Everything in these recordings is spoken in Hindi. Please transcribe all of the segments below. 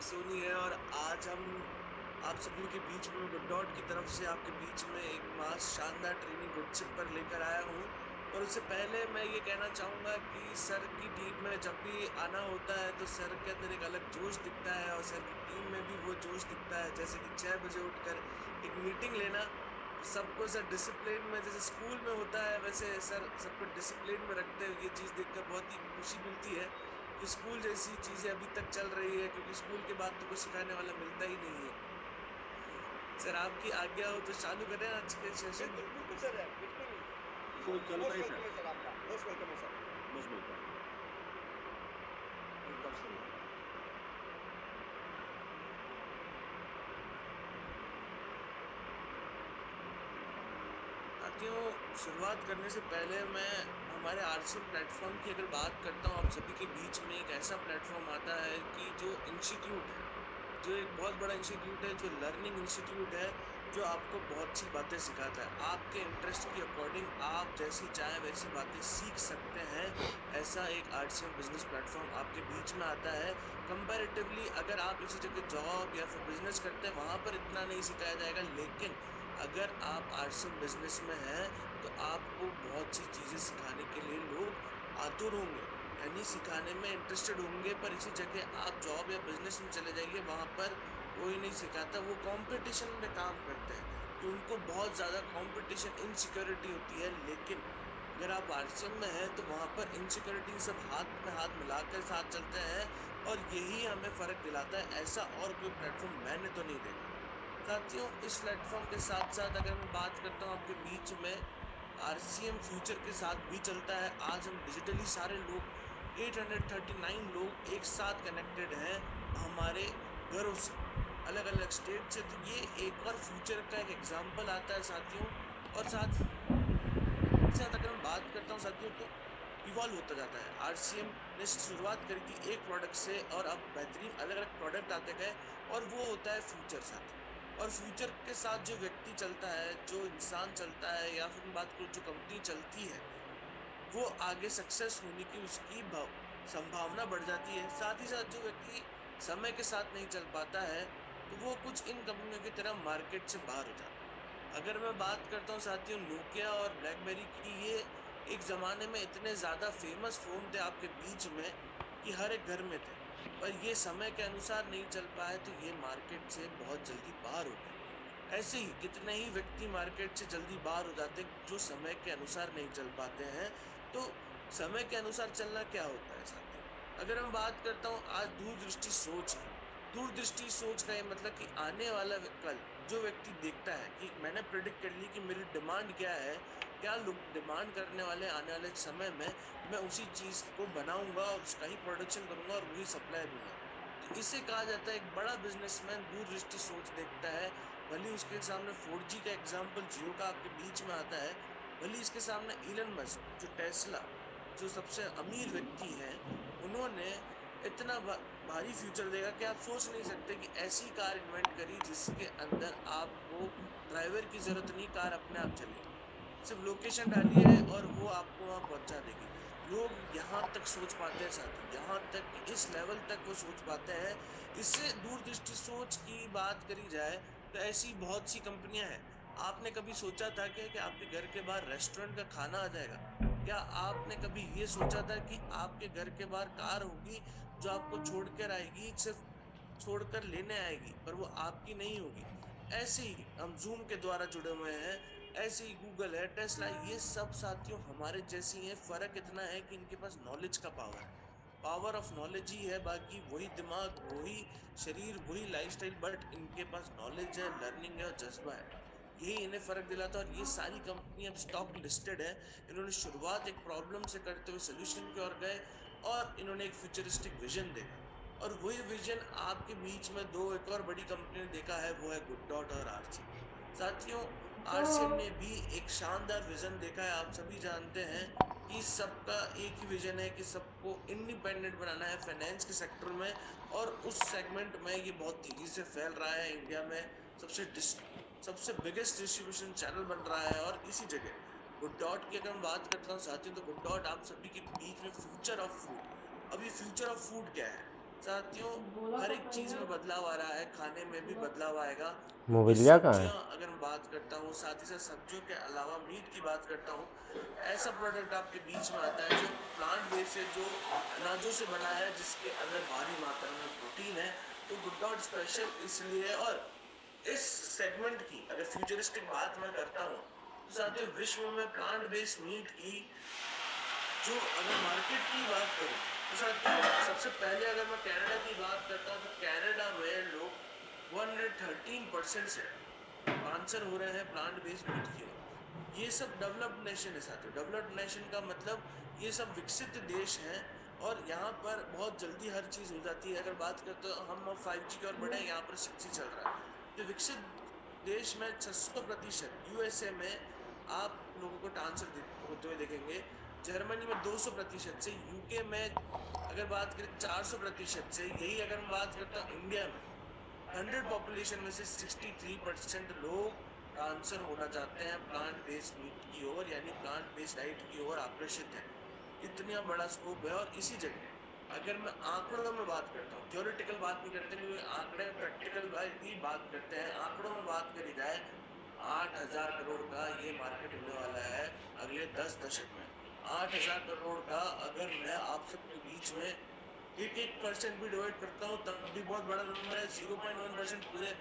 सोनी है और आज हम आप सभी के बीच में गुड डॉट की तरफ से आपके बीच में एक मास शानदार ट्रेनिंग गुडशिप पर लेकर आया हूँ। और उससे पहले मैं ये कहना चाहूँगा कि सर की टीम में जब भी आना होता है तो सर के अंदर एक अलग जोश दिखता है और सर की टीम में भी वो जोश दिखता है, जैसे कि 6 बजे उठकर एक मीटिंग लेना। सबको सर डिसिप्लिन में जैसे स्कूल में होता है वैसे सर सबको डिसिप्लिन में रखते हैं। ये चीज़ देखकर बहुत ही खुशी मिलती है कि स्कूल जैसी चीजें अभी तक चल रही है, क्योंकि स्कूल के बाद तो कुछ सिखाने वाला मिलता ही नहीं है। सर आपकी आज्ञा हो तो चालू करें आज के सेशन। बिल्कुल, बिल्कुल सर, बिल्कुल। तो चालू मोस्ट करें सर। वेलकम है सर आपका, मोस्ट वेलकम है सर। Most welcome. एकदम सही। साथियों, शुरुआत करने से पहले मैं हमारे आरसीएम प्लेटफॉर्म की अगर बात करता हूँ, आप सभी के बीच में एक ऐसा प्लेटफॉर्म आता है कि जो इंस्टीट्यूट है, जो एक बहुत बड़ा इंस्टीट्यूट है, जो लर्निंग इंस्टीट्यूट है, जो आपको बहुत सी बातें सिखाता है। आपके इंटरेस्ट की अकॉर्डिंग आप जैसी चाहे वैसी बातें सीख सकते हैं। ऐसा एक आरसीएम बिजनेस प्लेटफॉर्म आपके बीच में आता है। कंपैरेटिवली अगर आप किसी जगह जॉब या फिर बिजनेस करते हैं, वहां पर इतना नहीं सिखाया जाएगा, लेकिन अगर आप आरसीएम बिजनेस में हैं तो आपको बहुत सी चीजें सिखाने के लिए लोग आतुर होंगे, यानी सिखाने में इंटरेस्टेड होंगे। पर इसी जगह आप जॉब या बिजनेस में चले जाइए, वहां पर कोई नहीं सिखाता। वो कंपटीशन में काम करते हैं तो उनको बहुत ज्यादा कंपटीशन इनसिक्योरिटी होती है। लेकिन अगर आप आरसीएम में हैं तो वहां पर इनसिक्योरिटी सब हाथ में हाथ मिलाकर साथ चलते हैं और यही हमें फर्क दिलाता है। ऐसा और कोई प्लेटफॉर्म मैंने तो नहीं देखा। साथियों, इस प्लेटफॉर्म के साथ साथ अगर मैं बात करता हूँ आपके बीच में, आरसीएम फ्यूचर के साथ भी चलता है। आज हम डिजिटली सारे लोग 839 लोग एक साथ कनेक्टेड हैं हमारे घरों से, अलग अलग स्टेट से। तो ये एक और फ्यूचर का एक एग्जाम्पल आता है साथियों। और साथ ही साथ अगर मैं बात करता हूँ साथियों, तो इवॉल्व होता जाता है। आरसीएम ने शुरुआत करी थी एक प्रोडक्ट से और अब बेहतरीन अलग अलग प्रोडक्ट आते गए, और वो होता है फ्यूचर साथियों। और फ्यूचर के साथ जो व्यक्ति चलता है, जो इंसान चलता है, या फिर मैं बात करूँ जो कंपनी चलती है, वो आगे सक्सेस होने की उसकी संभावना बढ़ जाती है। साथ ही साथ जो व्यक्ति समय के साथ नहीं चल पाता है, तो वो कुछ इन कंपनियों की तरह मार्केट से बाहर हो जाता है। अगर मैं बात करता हूँ साथियों नोकिया और ब्लैकबेरी की, ये एक जमाने में इतने ज्यादा फेमस फोन थे आपके बीच में कि हर एक घर में थे। पर ये समय के अनुसार नहीं चल पाए तो ये मार्केट से बहुत जल्दी बाहर हो गए। ऐसे ही कितने ही व्यक्ति मार्केट से जल्दी बाहर हो जाते हैं जो समय के अनुसार नहीं चल पाते हैं। तो समय के अनुसार चलना क्या होता है साथियों? अगर मैं बात करता हूँ आज दूरदृष्टि सोच की, दूरदृष्टि सोच का ये मतलब कि आने वाला कल जो व्यक्ति देखता है कि मैंने प्रिडिक्ट कर ली कि मेरी डिमांड क्या है, क्या लोग डिमांड करने वाले आने वाले समय में, मैं उसी चीज को बनाऊंगा और उसका ही प्रोडक्शन करूंगा और वही सप्लाई दूंगा। तो इसे कहा जाता है एक बड़ा बिजनेसमैन दूरदृष्टि सोच देखता है। भले उसके सामने 4G का एग्जाम्पल जियो का आपके बीच में आता है, भले इसके सामने इलन मस्क जो टेस्ला, जो सबसे अमीर व्यक्ति हैं, उन्होंने इतना भारी फ्यूचर देगा कि आप सोच नहीं सकते कि ऐसी कार इन्वेंट करी जिसके अंदर आपको ड्राइवर की जरूरत नहीं, कार अपने आप चलेगी। सिर्फ लोकेशन डालिए और वो आपको वहां पहुंचा देगी। लोग यहाँ तक सोच पाते हैं साथी, यहाँ तक कि इस लेवल तक वो सोच पाते हैं। इससे दूरदृष्टि सोच की बात करी जाए तो ऐसी बहुत सी कंपनियां हैं। आपने कभी सोचा था कि आपके घर के बाहर रेस्टोरेंट का खाना आ जाएगा? क्या आपने कभी ये सोचा था कि आपके घर के बाहर कार होगी जो आपको छोड़ कर आएगी, सिर्फ छोड़कर लेने आएगी, पर वो आपकी नहीं होगी? ऐसे ही हम जूम के द्वारा जुड़े हुए हैं, ऐसे ही गूगल है, टेस्ला, ये सब साथियों हमारे जैसी हैं। फर्क इतना है कि इनके पास नॉलेज का पावर है, पावर ऑफ नॉलेज ही है। बाकी वही दिमाग, वही शरीर, वही लाइफस्टाइल, बट इनके पास नॉलेज है, लर्निंग है और जज्बा है। यही इन्हें फर्क दिलाता है। और ये सारी कंपनी अब स्टॉक लिस्टेड है। इन्होंने शुरुआत एक प्रॉब्लम से करते हुए सोल्यूशन की ओर गए और इन्होंने एक फ्यूचरिस्टिक विजन देखा। और वही विजन आपके बीच में दो एक और बड़ी कंपनी ने देखा है, वो है गुड डॉट और आरसीएम। साथियों, आरसीएम ने भी एक शानदार विजन देखा है। आप सभी जानते हैं कि सबका एक ही विजन है कि सबको इंडिपेंडेंट बनाना है फाइनेंस के सेक्टर में। और उस सेगमेंट में ये बहुत तेजी से फैल रहा है। इंडिया में सबसे सबसे बिगेस्ट डिस्ट्रीब्यूशन चैनल बन रहा है। और इसी जगह गुड डॉट की अगर मैं बात करता हूँ साथियों, तो गुड डॉट आप सभी के बीच में फ्यूचर ऑफ फूड। अब ये फ्यूचर ऑफ फूड क्या है साथियों हर एक चीज में बदलाव आ रहा है, खाने में भी बदलाव आएगा, क्योंकि मोबिलिया कहाँ है? सब्जियां अगर मैं बात करता हूँ, साथ ही साथ सब्जियों के अलावा मीट की बात करता हूँ, ऐसा प्रोडक्ट आपके बीच में आता है जो प्लांट बेस्ड है, जो अनाजों से बना है, जिसके अंदर भारी मात्रा में प्रोटीन है। तो गुड डॉट स्पेशल इसलिए है। और इस सेगमेंट की अगर फ्यूचरिस्टिक बात मैं करता हूँ, तो साथियों विश्व में प्लांट बेस्ड मीट की जो अगर मार्केट की बात करूं, तो साथियों सबसे पहले अगर मैं कनाडा की बात करता हूं, तो कनाडा में लोग 113% से आंसर हो रहे हैं प्लांट बेस्ड मीट की ओर। ये सब डेवलप्ड नेशन है साथियों। डेवलप्ड नेशन का मतलब ये सब विकसित देश हैं, और यहाँ पर बहुत जल्दी हर चीज हो जाती है। अगर बात करते हो हम 5G की ओर बढ़े, यहाँ पर 6G चल रहा है। तो विकसित देश में 600%, यूएसए में आप लोगों को आंसर होते हुए देखेंगे, जर्मनी में 200% से, यूके में अगर बात करें 400% से। यही अगर मैं बात करता हूँ इंडिया में, 100 पॉपुलेशन में से 63% लोग ट्रांसफर होना चाहते हैं प्लांट बेस्ड मीट की ओर, यानी प्लांट बेस्ड डाइट की ओर आकर्षित है। इतना बड़ा स्कोप है। और इसी जगह अगर मैं आंकड़ों में बात करता हूँ, थ्योरेटिकल बात नहीं करते, क्योंकि आंकड़े प्रैक्टिकल की बात करते हैं। आंकड़ों में बात करी जाए, 8,000 करोड़ का ये मार्केट होने वाला है अगले 10 दशक में। 8,000 करोड़ का अगर मैं आप सबके बीच में 1% भी डिवाइड करता हूँ तब भी बहुत बड़ा नंबर है। 0.1% पूरे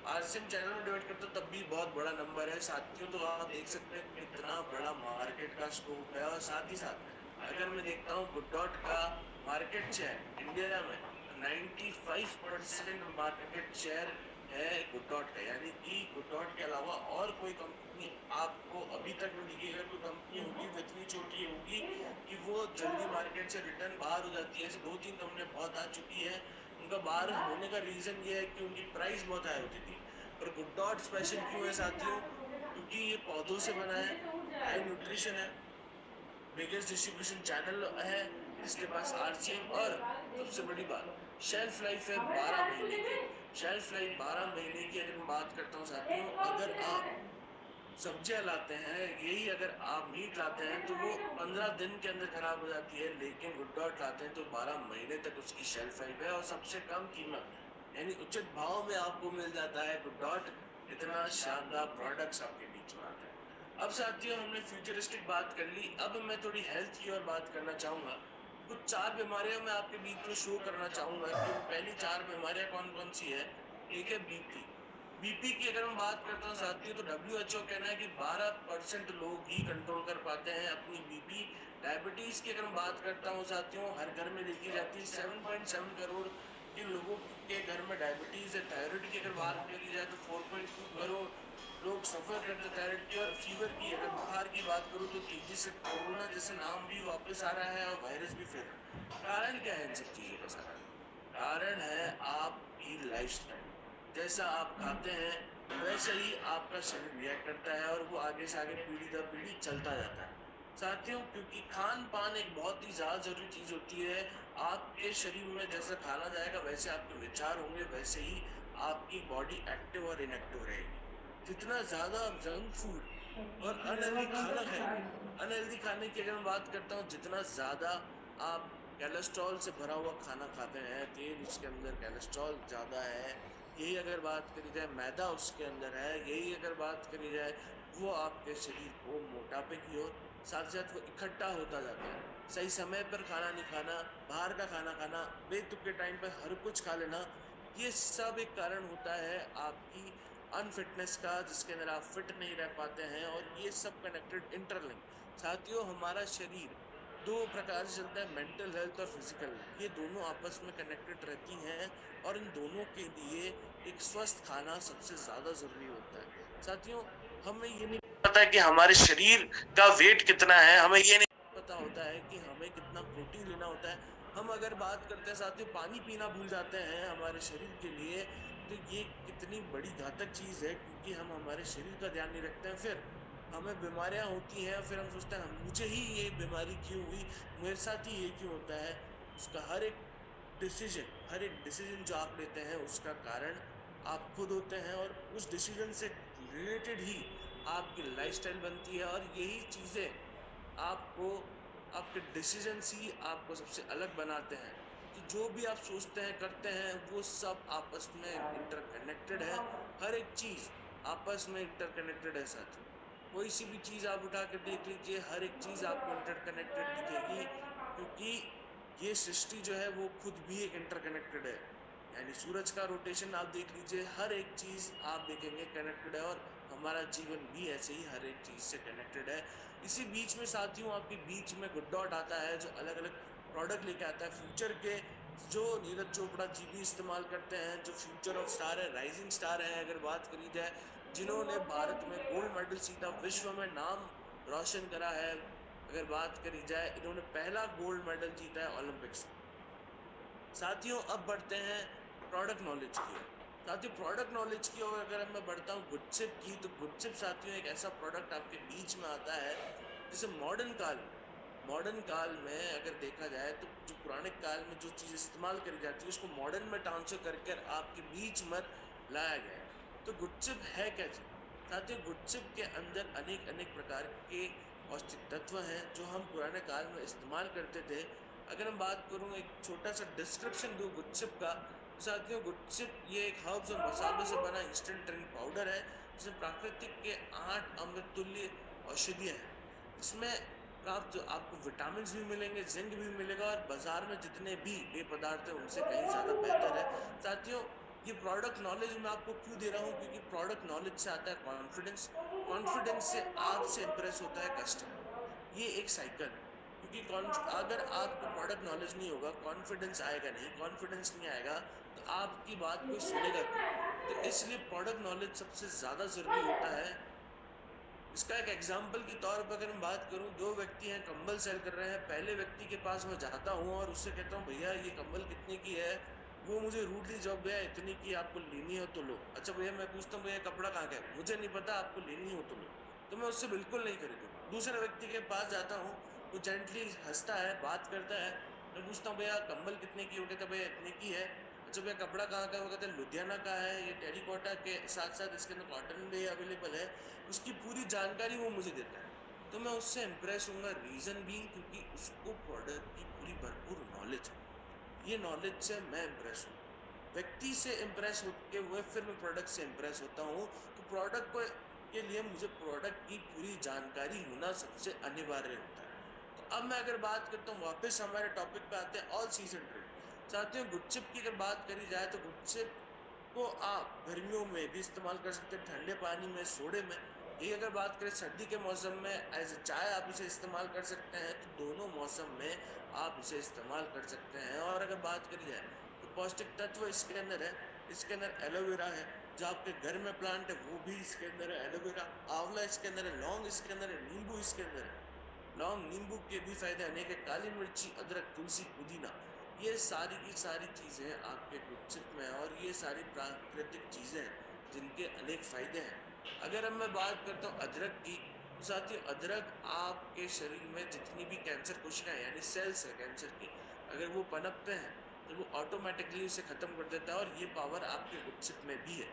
आरसीएम चैनल में डिवाइड करते हो तब भी बहुत बड़ा नंबर है साथियों। तो आप देख सकते हैं कितना बड़ा मार्केट का स्कोप है। और साथ ही साथ अगर मैं देखता हूँ गुड डॉट का मार्केट शेयर इंडिया में, 95% मार्केट शेयर है गुड डॉट का। यानी कि गुड डॉट के अलावा और कोई कंपनी आपको अभी तक नहीं दिखी। अगर कोई कंपनी होगी वो इतनी छोटी होगी कि वो जल्दी मार्केट से रिटर्न बाहर हो जाती है। ऐसी 2-3 कंपनियां बहुत आ चुकी है। उनका बाहर होने का रीजन ये है कि उनकी प्राइस बहुत हाई होती थी। पर गुड डॉट स्पेशल क्यों है साथियों? क्योंकि ये पौधों से बना है, हाई न्यूट्रिशन है, बिगेस्ट डिस्ट्रीब्यूशन चैनल है, इसके पास आरसीएम, और सबसे बड़ी बात शेल्फ लाइफ है 12 महीने की। शेल्फ लाइफ 12 महीने की अगर मैं बात करता हूँ साथियों, अगर आप सब्जियां लाते हैं, यही अगर आप मीट लाते हैं तो वो 15 दिन के अंदर खराब हो जाती है, लेकिन गुड डॉट लाते हैं तो 12 महीने तक उसकी शेल्फ लाइफ है। और सबसे कम कीमत यानी उचित भाव में आपको मिल जाता है गुड डॉट। इतना शानदार प्रोडक्ट्स आपके बीच में आता है। अब साथियों हमने फ्यूचरिस्टिक बात कर ली, अब मैं थोड़ी हेल्थ की ओर बात करना चाहूंगा। कुछ 4 बीमारियां मैं आपके बीच में शो करना चाहूंगा कि वो पहली 4 बीमारियां कौन कौन सी है। एक है बीपी। बीपी की अगर मैं बात करता हूँ साथियों, तो WHO कहना है कि 12% लोग ही कंट्रोल कर पाते हैं अपनी बीपी। डायबिटीज की अगर मैं बात करता हूँ साथियों, हर घर में देखी जाती है, 7.7 करोड़ के लोगों के घर में डायबिटीज है। थायराइड की अगर बात करी जाए तो 4.2 करोड़ लोग सफर करते हैं थायराइड की। और फीवर की अगर बुखार की बात करूँ तो तेजी से कोरोना जैसे नाम भी वापस आ रहा है और वायरस भी फैल रहा है। कारण क्या है इन सब चीजों का साथियों? कारण है आपकी लाइफस्टाइल। जैसा आप खाते हैं वैसे ही आपका शरीर रिएक्ट करता है, और वो आगे से आगे पीढ़ी दर पीढ़ी चलता जाता है साथियों। क्योंकि खान पान एक बहुत ही ज्यादा जरूरी चीज होती है। आपके शरीर में जैसा खाना जाएगा वैसे आपके विचार होंगे, वैसे ही आपकी बॉडी एक्टिव और इनएक्टिव रहेगी। जितना ज्यादा आप जंक फूड और अनहेल्दी खाना खाएंगे, अनहेल्दी खाने की अगर मैं बात करता हूँ, जितना ज्यादा आप कोलेस्ट्रॉल से भरा हुआ खाना खाते हैं, तेल उसके अंदर कोलेस्ट्रॉल ज्यादा है, यही अगर बात करी जाए मैदा उसके अंदर है, यही अगर बात करी जाए वो आपके शरीर को मोटापे की ओर, साथ साथ वो इकट्ठा होता जाता है। सही समय पर खाना नहीं खाना, बाहर का खाना खाना, बेतुके के टाइम पर हर कुछ खा लेना, ये सब एक कारण होता है आपकी अनफिटनेस का, जिसके अंदर आप फिट नहीं रह पाते हैं। और ये सब कनेक्टेड इंटरलिंक साथियों। हमारा शरीर दो प्रकार से चलता है, मेंटल हेल्थ और फिजिकल हेल्थ, ये दोनों आपस में कनेक्टेड रहती हैं। और इन दोनों के लिए एक स्वस्थ खाना सबसे ज्यादा जरूरी होता है साथियों। हमें ये नहीं पता कि हमारे शरीर का वेट कितना है, हमें ये नहीं पता होता है कि हमें कितना प्रोटीन लेना होता है। हम अगर बात करते हैं साथियों, पानी पीना भूल जाते हैं हमारे शरीर के लिए, तो ये कितनी बड़ी घातक चीज है, क्योंकि हम हमारे शरीर का ध्यान नहीं रखते हैं। फिर हमें बीमारियां होती हैं, फिर हम सोचते हैं मुझे ही ये बीमारी क्यों हुई, मेरे साथ ही ये क्यों होता है। उसका हर एक डिसीजन जो आप लेते हैं उसका कारण आप खुद होते हैं, और उस डिसीजन से रिलेटेड ही आपकी लाइफस्टाइल बनती है। और यही चीजें आपको, आपके डिसीजन ही आपको सबसे अलग बनाते हैं कि जो भी आप सोचते हैं, करते हैं, वो सब आपस में इंटरकनेक्टेड है। हर एक चीज़ आपस में इंटरकनेक्टेड है साथियों। कोई सी भी चीज़ आप उठा के देख लीजिए, हर एक चीज़ आपको इंटरकनेक्टेड दिखेगी, क्योंकि ये सृष्टि जो है वो खुद भी एक इंटरकनेक्टेड है। यानी सूरज का रोटेशन आप देख लीजिए, हर एक चीज़ आप देखेंगे कनेक्टेड है, और हमारा जीवन भी ऐसे ही हर एक चीज़ से कनेक्टेड है। इसी बीच में साथियों आपके बीच में गुड डॉट आता है, जो अलग-अलग प्रोडक्ट लेके आता है फ्यूचर के, जो नीरज चोपड़ा जी भी इस्तेमाल करते हैं, जो फ्यूचर ऑफ स्टार है, राइजिंग स्टार है अगर बात करी जाए, जिन्होंने भारत में गोल्ड मेडल जीता, विश्व में नाम रोशन करा है। अगर बात करी जाए, इन्होंने पहला गोल्ड मेडल जीता है ओलंपिक्स में। साथियों अब बढ़ते हैं प्रोडक्ट नॉलेज की ओर। साथियों प्रोडक्ट नॉलेज की ओर अगर मैं बढ़ता हूँ गुडशिप की, तो गुडशिप साथियों एक ऐसा प्रोडक्ट आपके बीच में आता है, जिसे मॉडर्न काल में अगर देखा जाए तो जो पुराने काल में जो चीज इस्तेमाल करी जाती है, उसको मॉडर्न में ट्रांसफर करके आपके बीच में लाया गया है। तो गुडशिप है क्या चीज? साथियों गुडशिप के अंदर अनेक अनेक प्रकार के पौष्टिक तत्व हैं, जो हम पुराने काल में इस्तेमाल करते थे। अगर मैं बात करूं, एक छोटा सा डिस्क्रिप्शन दूं गुडशिप का, तो साथियों गुडशिप ये एक हर्ब्स और मसालों से बना इंस्टेंट ड्रिंक पाउडर है, जिसमें प्राकृतिक के 8 अमृत तुल्य औषधियां हैं। इसमें प्राप्त आपको विटामिन भी मिलेंगे, जिंक भी मिलेगा, और बाजार में जितने भी पेय पदार्थ है उनसे कहीं ज्यादा बेहतर है। साथियों ये प्रोडक्ट नॉलेज मैं आपको क्यों दे रहा हूँ, क्योंकि प्रोडक्ट नॉलेज से आता है कॉन्फिडेंस, कॉन्फिडेंस से आपसे इंप्रेस होता है कस्टमर। ये एक साइकिल है, क्योंकि अगर आपको प्रोडक्ट नॉलेज नहीं होगा, कॉन्फिडेंस आएगा नहीं, कॉन्फिडेंस नहीं आएगा तो आपकी बात कोई सुनेगा क्यों? तो इसलिए प्रोडक्ट नॉलेज सबसे ज्यादा जरूरी होता है। इसका एक एग्जाम्पल के तौर पर अगर मैं बात करूं, दो व्यक्ति हैं कंबल सेल कर रहे हैं, पहले व्यक्ति के पास मैं जाता हूं और उससे कहता हूं भैया ये कंबल कितने की है? वो मुझे रूडली जवाब, भैया इतनी की, आपको लेनी हो तो लो। अच्छा भैया, मैं पूछता हूँ भैया कपड़ा कहाँ का है? मुझे नहीं पता, आपको लेनी हो तो लो। तो मैं उससे बिल्कुल नहीं खरीदूंगा। दूसरे व्यक्ति के पास जाता हूँ, वो जेंटली हंसता है, बात करता है, मैं पूछता हूँ भैया कंबल कितने की? हो, कहता भैया इतने की है। अच्छा भैया कपड़ा कहाँ का है? वो कहता है लुधियाना का है, ये टेरिकॉटा के साथ साथ इसके अंदर कॉटन भी अवेलेबल है। उसकी पूरी जानकारी वो मुझे देता है, तो मैं उससे इंप्रेस होऊंगा। रीजन बीइंग क्योंकि उसको प्रोडक्ट की पूरी भरपूर नॉलेज है। ये नॉलेज से मैं इंप्रेस हूँ। व्यक्ति से इंप्रेस होते हुए फिर मैं प्रोडक्ट से इंप्रेस होता हूँ। तो प्रोडक्ट को के लिए मुझे प्रोडक्ट की पूरी जानकारी होना सबसे अनिवार्य होता है। तो अब मैं अगर बात करता हूँ, वापस हमारे टॉपिक पे आते हैं, ऑल सीजन ड्रिंक। साथियों गुडशिप की अगर बात करी जाए, तो गुडशिप को आप गर्मियों में भी इस्तेमाल कर सकते हैं, ठंडे पानी में, सोडे में। यही अगर बात करें सर्दी के मौसम में एज ए चाय आप इसे इस्तेमाल कर सकते हैं, तो दोनों मौसम में आप इसे इस्तेमाल कर सकते हैं। और अगर बात करी जाए तो पौष्टिक तत्व इसके अंदर है। इसके अंदर एलोवेरा है, जो आपके घर में प्लांट है वो भी इसके अंदर है एलोवेरा। आंवला इसके अंदर है, लौंग इसके अंदर है, नींबू इसके अंदर है। लौंग नींबू के भी फायदे अनेक है, काली मिर्ची, अदरक, तुलसी, पुदीना, ये सारी की सारी चीजें आपके गुपचुप में है, और ये सारी प्राकृतिक चीजें हैं जिनके अनेक फायदे हैं। अगर अब मैं बात करता हूँ अदरक की, तो साथियों अदरक आपके शरीर में जितनी भी कैंसर कोशिकाएं यानी सेल्स है कैंसर की, अगर वो पनपते हैं तो वो ऑटोमेटिकली उसे खत्म कर देता है, और ये पावर आपके गुपचुप में भी है।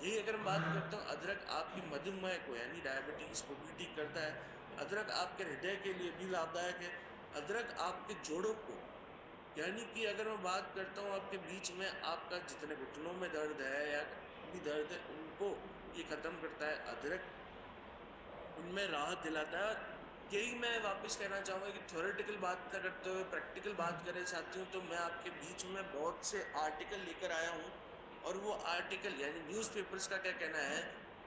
यही अगर मैं बात करता हूँ, अदरक आपकी मधुमेह को यानी डायबिटीज को भी ठीक करता है। अदरक आपके हृदय के लिए भी लाभदायक है। अदरक आपके जोड़ों को, यानी कि अगर मैं बात करता हूँ आपके बीच में आपका जितने घुटनों में दर्द है या भी दर्द है, उनको ये खत्म करता है अदरक, उनमें राहत दिलाता है। यही मैं वापस कहना चाहूंगा कि थ्योरेटिकल बात न करते हुए प्रैक्टिकल बात करें साथियों, तो मैं आपके बीच में बहुत से आर्टिकल लेकर आया हूँ। और वो आर्टिकल यानी न्यूज़पेपर्स का क्या कहना है,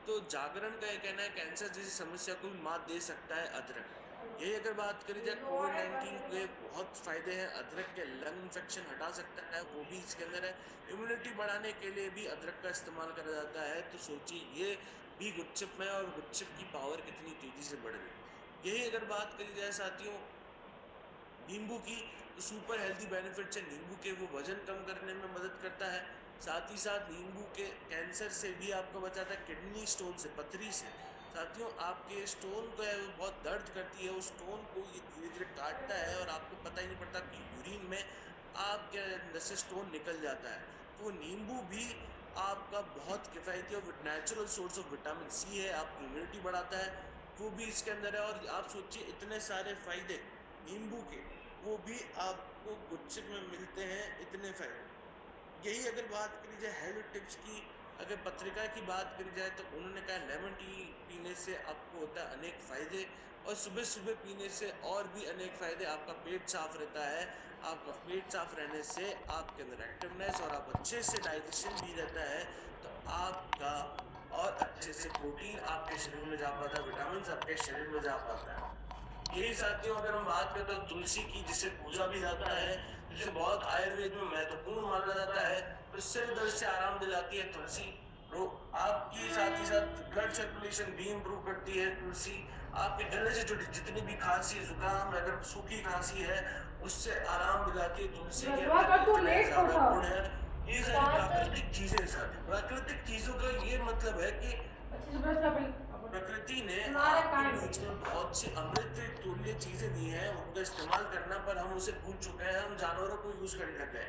तो जागरण का यह कहना है कैंसर जैसी समस्या को भी मात दे सकता है अदरक। यही अगर बात करी जाए, कोविड-19 के बहुत फायदे हैं अदरक के। लंग इन्फेक्शन हटा सकता है, वो भी इसके अंदर है। इम्यूनिटी बढ़ाने के लिए भी अदरक का इस्तेमाल करा जाता है। तो सोचिए ये भी गुपचुप में, और गुपचुप की पावर कितनी तेजी से बढ़ गई। यही अगर बात करी जाए साथियों नींबू की, तो सुपर हेल्थी बेनिफिट्स है नींबू के, वो वजन कम करने में मदद करता है। साथ ही साथ नींबू के कैंसर से भी आपको बचाता है, किडनी स्टोन से, पथरी से। साथियों आपके स्टोन को है वो बहुत दर्द करती है, उस स्टोन को ये धीरे धीरे काटता है, और आपको पता ही नहीं पड़ता कि यूरिन में आपके अंदर से स्टोन निकल जाता है। तो वो नींबू भी आपका बहुत किफायती और natural source of vitamin C है, आपकी इम्यूनिटी बढ़ाता है, वो भी इसके अंदर है। और आप सोचिए इतने सारे फायदे नींबू के, वो भी आप आपको गुपचुप में मिलते हैं इतने फायदे। यही अगर बात करी जाए हेल्थ टिप्स की, अगर पत्रिका की बात करी जाए तो उन्होंने कहा लेमन टी पीने से आपको होता है अनेक फायदे, और सुबह सुबह पीने से और भी अनेक फायदे। आपका पेट साफ रहता है, आपका पेट साफ रहने से आपके अंदर एक्टिवनेस और आप अच्छे से डाइजेशन भी रहता है, तो आपका और अच्छे से प्रोटीन आपके शरीर में जा पाता है, विटामिन आपके शरीर में जा पाता है। यही साथियों अगर हम बात करें तो तुलसी की, जिसे पूजा भी जाता है, जिसे बहुत आयुर्वेद में महत्वपूर्ण माना जाता है, तो सिर दर्द से आराम दिलाती है तुलसी। तो आपकी साथ ही साथ ब्लड सर्कुलेशन भी इंप्रूव करती है तुलसी। आपके गले से जुड़ी जितनी भी खांसी जुकाम, अगर सूखी खांसी है, उससे आराम दिलाती है तुलसी के अंदर इतने ज्यादा गुण है। ये सारी प्राकृतिक चीजें हैं साथी। प्राकृतिक चीजों का ये मतलब है कि प्रकृति ने आपके बीच में बहुत सी अमृत तुल्य चीजें दी हैं, उनका इस्तेमाल करना पर हम उसे भूल चुके हैं। हम जानवरों को यूज करने लग गए,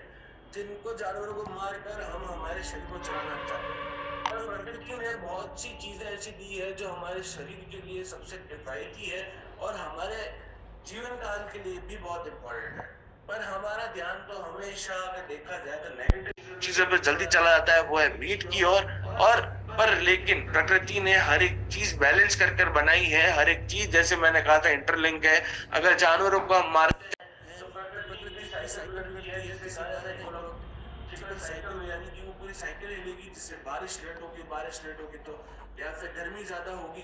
जिनको जानवरों को मार कर हम हमारे शरीर को चलाना चाहते हैं। पर प्रकृति ने बहुत सी चीजें ऐसी दी है जो हमारे शरीर के लिए सबसे किफायती है और हमारे जीवन काल के लिए भी बहुत इम्पोर्टेंट है। पर हमारा ध्यान तो हमेशा अगर देखा जाए तो नेगेटिव चीजों पर जल्दी चला जाता है, वो है मीट की ओर। और पर लेकिन प्रकृति ने हर एक चीज बैलेंस कर कर बनाई है। हर एक चीज जैसे मैंने कहा था इंटरलिंक है। अगर जानवरों को हम मारते हैं तो प्रकृति की साइकिल करती है, जैसे कहा जाता है इकोलॉजिकल साइकिल, यानी कि वो पूरी साइकिल ही लेगी। जिससे बारिश लेट होगी तो, या फिर गर्मी ज्यादा होगी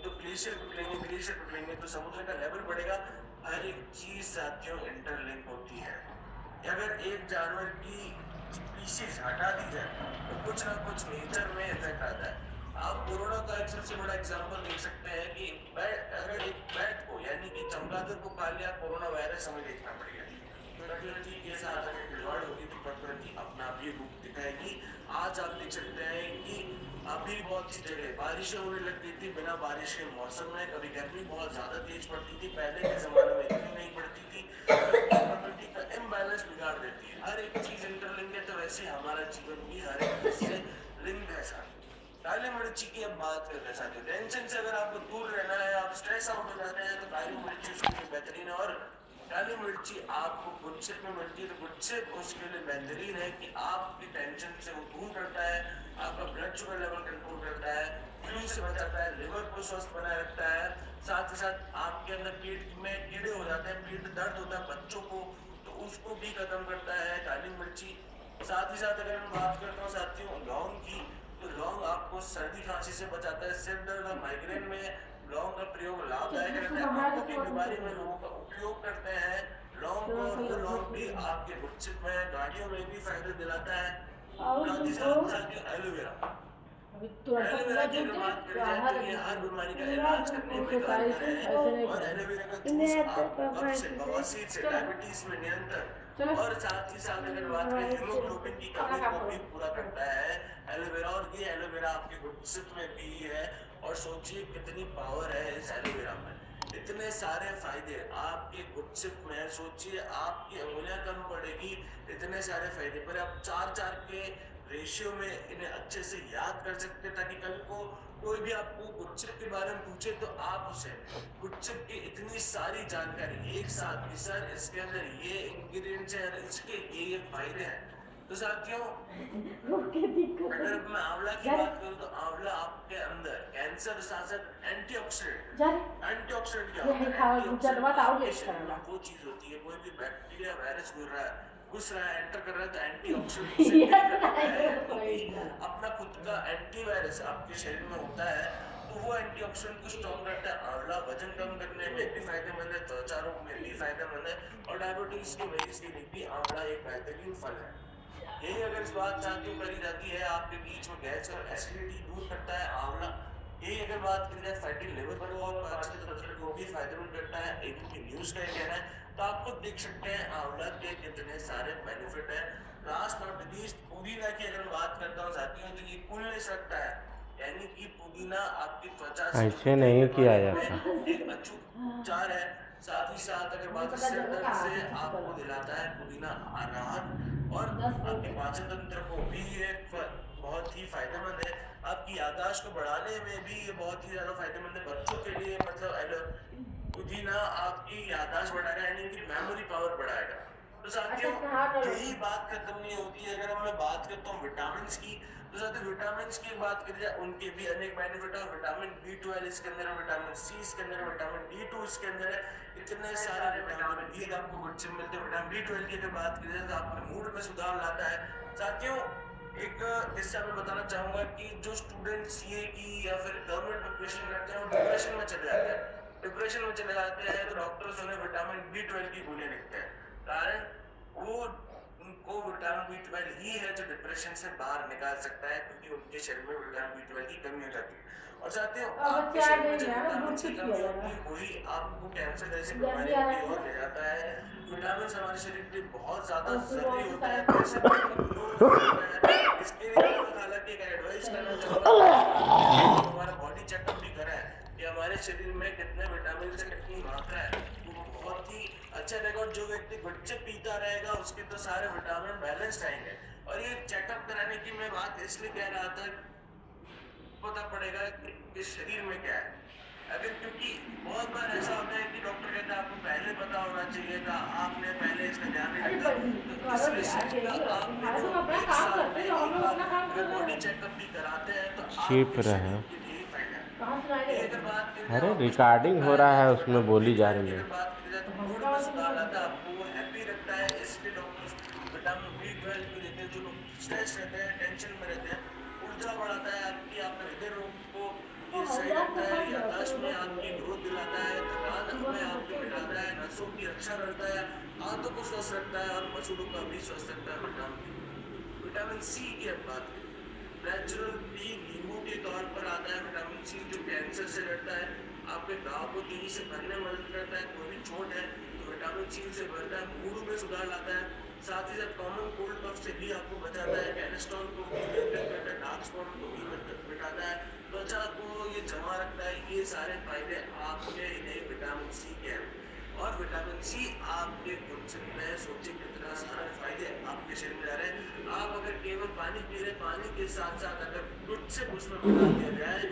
तो ग्लेशियर पिघलेंगे तो समुद्र का लेवल बढ़ेगा। हर एक चीज साथियों इंटरलिंक होती है। अगर एक जानवर की स्पीशीज हटा दी जाए तो कुछ ना कुछ नेचर में इफेक्ट आता है। आप कोरोना का एक सबसे बड़ा एग्जांपल देख सकते हैं कि अगर एक बैट को यानी कि चमगादड़ को खा लिया कोरोना वायरस, हमें देखना पड़ेगा। प्रकृति के साथ अगर खिलवाड़ होगी तो प्रकृति अपना भी रूप दिखाएगी। आज आप देख सकते हैं कि अभी बहुत सी जगह बारिशें होने लग गई थी बिना बारिश के मौसम में। कभी गर्मी बहुत ज्यादा तेज पड़ती थी, पहले के जमाने में इतनी नहीं पड़ती थी। प्रकृति का इम्बैलेंस बिगाड़ देती है। हर एक चीज इंटरलिंक है, तो वैसे हमारा जीवन भी हर एक चीज से लिंक है साथ। काली मिर्ची की अब बात कर रहे हैं साथियों। टेंशन से अगर आपको दूर रहना है, आप स्ट्रेस आउट हो जाते हैं, तो काली मिर्ची उसके लिए बेहतरीन है। और काली मिर्ची आपको गुच्छित में मिलती है, तो गुच्छित उसके लिए बेहतरीन है कि आपकी टेंशन से वो दूर करता है, आपका ब्लड शुगर लेवल कंट्रोल करता है, फ्लू से बचाता है, लिवर को स्वस्थ बनाए रखता है। साथ ही साथ आपके अंदर पेट में कीड़े हो जाते हैं, पेट दर्द होता है बच्चों को, तो उसको भी खत्म करता है काली मिर्ची। साथ ही साथ अगर मैं बात करता हूँ साथियों लौंग की, तो लौंग आपको सर्दी खांसी से बचाता है। सिर दर्द और माइग्रेन में लौंग का प्रयोग लाभदायक रहता है। आंखों की बीमारी में लोगों का उपयोग करते हैं लौंग को, और वो लौंग भी आपके गुच्छित में गाड़ियों में भी फायदे दिलाता है। साथ ही साथ एलोवेरा, एलोवेरा की अगर बात करी जाए तो ये हर बीमारी का इलाज करने में कारगर है। और एलोवेरा का जूस आपको कब्ज से, बवासीर से, डायबिटीज में नियंत्रण, और साथ ही साथ अगर बात करें हीमोग्लोबिन की कमी को भी पूरा करता है एलोवेरा। और ये एलोवेरा आपके गुच्छित में भी है, और सोचिए कितनी पावर है इस एलोवेरा में। इतने सारे फायदे आपके गुच्छित में, सोचिए आपकी उंगलियां कम पड़ेगी, इतने सारे फायदे। पर आप 4-4 के रेशियो में इन्हें अच्छे से याद कर सकते हैं, ताकि कल को कोई भी आपको गुच्छित के बारे में पूछे तो आप उसे गुच्छित की इतनी सारी जानकारी एक साथ कि सर इसके अंदर ये इंग्रेडिएंट्स हैं, इसके ये फायदे हैं। तो साथियों अगर मैं आंवला की बात करूं तो आंवला आपके अंदर कैंसर साथ साथ एंटीऑक्सीडेंट क्या होता है? एंटीऑक्सीडेंट आपके शरीर में वो चीज होती है, कोई भी बैक्टीरिया वायरस घुस रहा है, एंटर कर रहा है, तो एंटीऑक्सीडेंट उसे किल कर देता है। क्योंकि अपना खुद का एंटीवायरस आपके शरीर में होता है, तो वो एंटीऑक्सीडेंट को स्ट्रॉन्ग करता है। आंवला वजन कम करने में भी फायदेमंद है, त्वचा रोग में भी फायदेमंद है, और डायबिटीज के मरीज के लिए भी आंवला एक बेहतरीन फल है। यही अगर इस बात साथियों करी जाती है, आपके बीच में गैस और एसिडिटी दूर करता है आंवला। यही अगर बात करी जाए फैटी लिवर को और पाचन तंत्र को भी फायदेमंद करता है, एबीपी न्यूज का कहना है। तो आप खुद देख सकते हैं आंवला के कितने सारे बेनिफिट है। लास्ट नॉट लीस्ट पुदीना की अगर बात करता हूँ साथियों, तो ये कूलनेस रखता है, यानी कि पुदीना आपकी त्वचा से ऐसे नहीं किया जाता, एक अचूक उपचार है। साथ ही साथ अगर बात सिर दर्द से आपको दिलाता है पुदीना राहत, और आपके पाचन तंत्र को भी ये बहुत ही फायदेमंद है। आपकी याददाश्त को बढ़ाने में भी ये बहुत ही ज्यादा फायदेमंद है बच्चों के लिए। मतलब पुदीना आपकी याददाश्त बढ़ाएगा, यानी कि मेमोरी पावर बढ़ाएगा। तो साथियों यही बात खत्म नहीं होती है। अगर मैं बात करता हूँ विटामिन्स की, तो साथियों विटामिन्स की बात करी जाए, उनके भी अनेक बेनिफिट है। विटामिन B12 इसके अंदर है, विटामिन C इसके अंदर है, विटामिन D2 इसके अंदर है। इतने सारे विटामिन भी आपको गुड से मिलते हैं। विटामिन B12 की अगर बात करी जाए तो आपके मूड में सुधार लाता है। साथियों एक किस्सा मैं बताना चाहूंगा कि जो स्टूडेंट सीए की या फिर गवर्नमेंट प्रिपरेशन करते हैं वो डिप्रेशन में चले जाते हैं। डिप्रेशन में चले जाते हैं तो डॉक्टर्स उन्हें विटामिन B12 की गोलियां लिखते हैं। कारण वो उनको विटामिन B12 ही है जो डिप्रेशन से बाहर निकाल सकता है, क्योंकि उनके शरीर में विटामिन B12 की कमी हो जाती है। और साथियों आपके शरीर में जब विटामिन की कमी होगी वही आपको कैंसर जैसी बीमारियों की ओर ले जाता है। विटामिन हमारे शरीर के लिए बहुत ज्यादा जरूरी होता है, पैसे ग्रोथ करता है। इसके लिए मैं हालांकि एक एडवाइस करना चाहूंगा, हमारा बॉडी चेकअप भी करा है कि हमारे शरीर में कितने विटामिन से कितनी मात्रा है, वो बहुत ही अच्छा रहेगा। और जो व्यक्ति गुड़ से पीता रहेगा उसके तो सारे विटामिन बैलेंस रहेंगे। और ये चेकअप कराने की मैं बात इसलिए कह रहा था, पता पड़ेगा कि शरीर में क्या है। अगर क्योंकि बहुत बार ऐसा होता है कि डॉक्टर कहता है आपको पहले पता होना चाहिए था, आपने पहले इसका ध्यान नहीं रखा। तो इसलिए शरीर का आपने जो एक साल में एक बार अगर बॉडी चेकअप भी कराते हैं तो छिप आपके रहे शरीर हैं। के लिए ही फायदा है। ये अगर बात करी जाए अरे वापस टॉपिक रिकॉर्डिंग पे हो आ रहा जाए है, तो उसमें विटामिन बोली जा B12 की रही है। अगर बात करी जाए तो मूड में सुधार लाता है, आपको वो हैप्पी रखता है। इसलिए डॉक्टर्स विटामिन B12 भी देते हैं। जो लोग स्ट्रेस रहते हैं, टेंशन में रहते हैं, ऊर्जा बढ़ाता है आपकी, आपके हृदय रोग को ये सही रखता है, याददाश्त में आपकी ग्रोथ दिलाता है, थकान में आपके मिटाता है, नसों की रक्षा करता है, आंतों को स्वस्थ रखता है और मसूड़ों का भी स्वस्थ रखता है। विटामिन सी की अब बात करें, नेचुरल भी नींबू के तौर पर आता है। विटामिन सी जो कैंसर से लड़ता है, आपके घाव को तेजी से भरने में मदद करता है। कोई भी चोट है तो विटामिन सी से भरता है, मूड में सुधार लाता है। साथ ही साथ कॉमन कोल्ड कफ से भी आपको बचाता है, कोलेस्ट्रॉल को भी नियंत्रित करता है, डार्क स्पॉट को भी मिटाता है, त्वचा को ये जमा रखता है। ये सारे फायदे आपके इन्हें विटामिन सी के हैं। और विटामिन सी आपके कुछ नए सोचे कितना सारे फायदे आपके शरीर में जा रहे हैं। आप अगर केवल पानी पी रहे, पानी के साथ साथ अगर कुछ से उसमें मिला दिया जाए,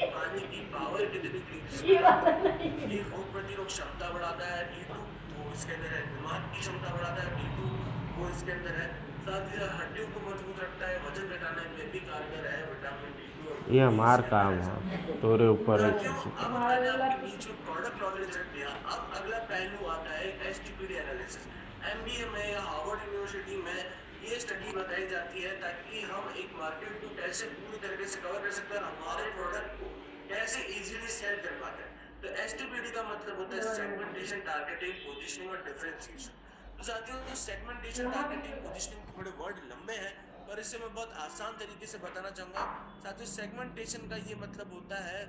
पानी की पावर कितनी तेजी से बढ़ाता है। ये रोग प्रतिरोध क्षमता बढ़ाता है, D2 वो इसके अंदर है, दिमाग की क्षमता बढ़ाता है, D2 वो इसके अंदर है। साथ ही साथ हड्डियों को मजबूत रखता है, वजन घटाने में भी कारगर है विटामिन D2 और ये D3 हमार इसके अंदर काम है। है, तोरे ऊपर है साथियों किसी अब का। मैंने आपके बीच में प्रोडक्ट नॉलेज रख दिया। अब अगला पहलू आता है एसटीपीडी एनालिसिस। एमबीए में या हार्वर्ड यूनिवर्सिटी में ये स्टडी बताई जाती है ताकि हम एक मार्केट को कैसे पूरी तरीके से कवर कर सकते हैं और हमारे प्रोडक्ट को कैसे इजीली सेल कर पाते हैं। तो एसटीपीडी का मतलब होता है सेगमेंटेशन, टारगेटिंग, पोजीशनिंग और डिफरेंशिएशन। तो साथियों जो सेगमेंटेशन, टारगेटिंग, पोजीशनिंग थोड़े वर्ड लंबे हैं पर इसे मैं बहुत आसान तरीके से बताना चाहूंगा। साथियों सेगमेंटेशन का ये मतलब होता है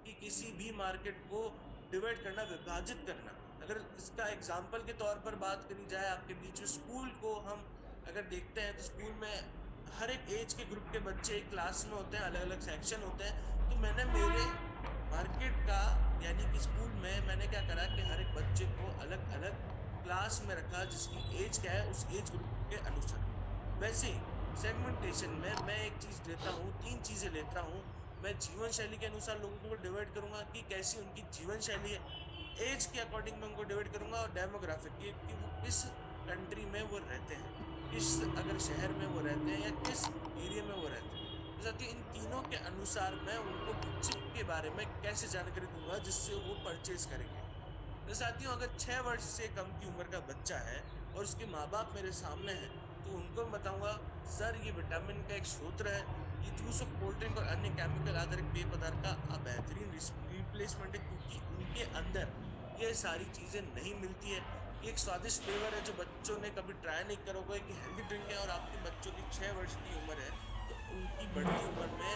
कि किसी भी मार्केट को डिवाइड करना, विभाजित करना। अगर इसका एग्जाम्पल के तौर पर बात करी जाए, आपके बीच में स्कूल को हम अगर देखते हैं तो स्कूल में हर एक एज के ग्रुप के बच्चे एक क्लास में होते हैं, अलग अलग सेक्शन होते हैं। तो मैंने मेरे मार्केट का यानी कि स्कूल में मैंने क्या करा कि हर एक बच्चे को अलग अलग क्लास में रखा, जिसकी एज क्या है उस एज ग्रुप के अनुसार। वैसे ही सेगमेंटेशन में मैं एक चीज लेता हूँ, तीन चीजें लेता हूँ। मैं जीवन शैली के अनुसार लोगों को डिवाइड करूंगा कि कैसी उनकी जीवन शैली है, एज के अकॉर्डिंग मैं उनको डिवाइड करूंगा, और डेमोग्राफिक कि वो किस कंट्री में वो रहते हैं, किस अगर शहर में वो रहते हैं या किस एरिया में वो रहते हैं। तो साथियों इन तीनों के अनुसार मैं उनको चिप के बारे में कैसे जानकारी दूंगा जिससे वो परचेज करेंगे। तो साथियों अगर 6 वर्ष से कम की उम्र का बच्चा है और उसके माँ बाप मेरे सामने हैं, तो उनको मैं बताऊंगा सर ये विटामिन का एक स्रोत है, ये जूस और कोल्ड ड्रिंक और अन्य केमिकल आधारित पेय पदार्थ का बेहतरीन रिप्लेसमेंट है, क्योंकि उनके अंदर ये सारी चीजें नहीं मिलती है। ये एक स्वादिष्ट फ्लेवर है जो बच्चों ने कभी ट्राई नहीं करा होगा, एक हेल्दी ड्रिंक है। और आपके बच्चों की 6 वर्ष की उम्र है तो उनकी बढ़ती उम्र में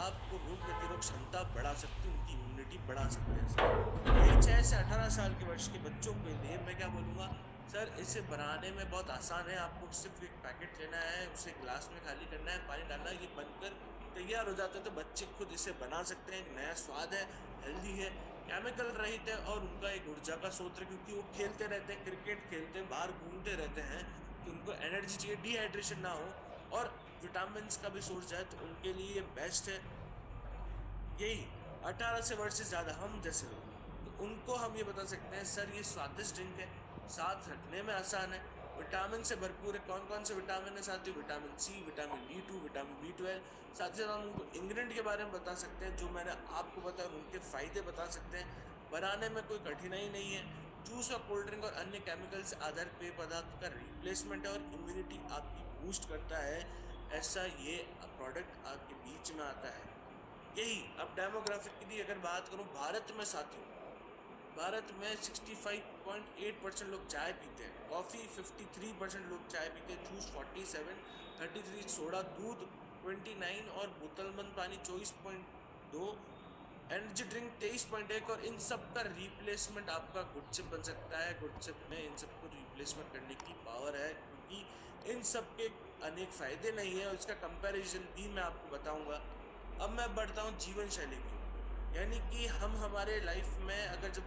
आपको रोग प्रतिरोध क्षमता बढ़ा सकते हैं, उनकी इम्यूनिटी बढ़ा सकते हैं सर। वही 6 से 18 साल के वर्ष के बच्चों के लिए मैं क्या बोलूँगा, सर इसे बनाने में बहुत आसान है। आपको सिर्फ एक पैकेट लेना है, उसे गिलास में खाली करना है, पानी डालना है, ये बनकर तैयार हो जाता है। तो बच्चे खुद इसे बना सकते हैं। एक नया स्वाद है, हेल्दी है, केमिकल रहित है और उनका एक ऊर्जा का स्रोत है, क्योंकि वो खेलते रहते हैं, क्रिकेट खेलते हैं, बाहर घूमते रहते हैं, तो उनको एनर्जी चाहिए, डिहाइड्रेशन ना हो और विटामिन का भी सोर्स है, तो उनके लिए बेस्ट है। यही 18 से वर्ष से ज्यादा हम जैसे लोग, तो उनको हम ये बता सकते हैं सर ये स्वादिष्ट ड्रिंक है, साथ रखने में आसान है, विटामिन से भरपूर है। कौन कौन से विटामिन है साथियों? Vitamin C, vitamin B 2, vitamin B 12। साथ ही साथ हम उनको इंग्रेडिएंट के बारे में बता सकते हैं जो मैंने आपको बताया, उनके फायदे बता सकते हैं। बनाने में कोई कठिनाई नहीं है। जूस और कोल्ड ड्रिंक और अन्य केमिकल से आधारित पेय पदार्थ का रिप्लेसमेंट है और इम्यूनिटी आपकी बूस्ट करता है। ऐसा ये प्रोडक्ट आपके बीच में आता है। यही अब डेमोग्राफिक की अगर बात करूं भारत में साथियों, भारत में 65.8% लोग चाय पीते हैं, कॉफी 53% लोग चाय पीते हैं, जूस 47, 33 सोडा, दूध 29 और बोतलबंद पानी 24.2, एनर्जी ड्रिंक 23.1। और इन सब का रिप्लेसमेंट आपका गुड चिप बन सकता है। गुड चिप में इन सबको रिप्लेसमेंट करने की पावर है, क्योंकि इन सब के अनेक फायदे नहीं है और इसका कंपैरिजन भी मैं आपको बताऊंगा। अब मैं बढ़ता हूँ जीवन शैली की ओर। यानी कि हम हमारे लाइफ में अगर जब